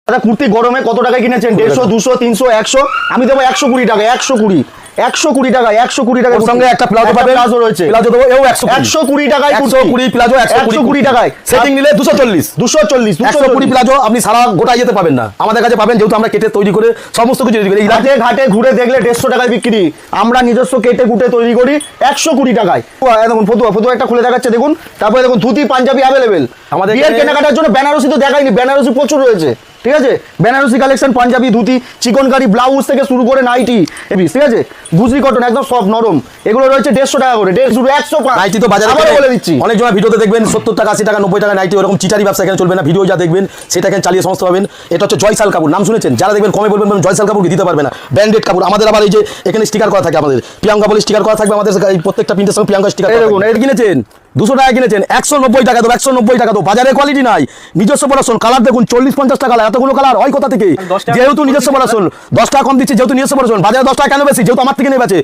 দাদা কুর্তি গরমে কত টাকায় কিনেছেন? 150, 200, 300, 100, আমি দেবো 120 টাকা, 120, 120 টাকা, 120 টাকা। সঙ্গে একটা প্লাজো পাবে, প্লাজো রয়েছে, প্লাজো দেবো এও 120 টাকায়, 120 প্লাজো 120 টাকায়, সেটিং নিলে 240, 240 প্লাজো আপনি সারা গোটায় যেতে পাবেন না, আমাদের কাছে পাবেন, যেহেতু আমরা কেটে তৈরি করে সমস্ত কিছু তৈরি করি। ঘাটে ঘাটে ঘুরে দেখলে 150 টাকায় বিক্রি, আমরা নিজস্ব কেটে কুটে তৈরি করি 120 টাকায়। দেখুন ফতুয়া ফতুয়া একটা খুলে দেখাচ্ছে দেখুন, তারপরে দেখুন ধুতি পাঞ্জাবি অ্যাভেলেবেল। আমাদের বিয়ের কেনাকাটার জন্য বেনারসি তো দেখাইনি, বেনারসি প্রচুর রয়েছে, ঠিক আছে? বেনারসি কালেকশন, পাঞ্জাবি, ধুতি, চিকনকারি, ব্লাউজ থেকে শুরু করে নাইটি, ঠিক আছে? গুজরি কটন একদম সফট নরম, এগুলো রয়েছে 150 টাকা করে, 150 নাইটি তো বাজারে বলে দিচ্ছি। অনেক জনের ভিডিওতে দেখবেন 70 টাকা, 80 টাকা, 90 টাকা নাইটি, ওরকম চিটারি ব্যবসা এখানে চলবে না। ভিডিও যা দেখবেন সেটা এখানে চালিয়ে সমস্ত পাবেন। এটা হচ্ছে জয়সাল কাপড়, নাম শুনেছেন? যারা দেখবেন কমে বলবেন জয়সাল কাপড় কি দিতে পারবে না, ব্র্যান্ডেড কাপড়। আমাদের আবার এই যে এখানে স্টিকার করা থাকে, আমাদের প্রিয়াঙ্কা বলে স্টিকার করা থাকবে, আমাদের এই প্রত্যেকটা প্রিন্টের সঙ্গে প্রিয়াঙ্কা স্টিকার। দেখুন এটা কিনেছেন 200 টাকা কিনেছেন, 190 টাকা দেবো, 190 টাকা দেবো। বাজারে কোয়ালিটি নাই, নিজস্ব প্রোডাকশন। কালার দেখুন 40-50 টাকা, এতগুলো কালার হয় কোথা থেকে? যেহেতু নিজস্ব প্রোডাকশন 10 টাকা কম দিচ্ছে, যেহেতু নিজস্ব প্রোডাকশন। বাজারে 10 টাকা কেন বেশি? যেহেতু আমার থেকে নেবে আছে।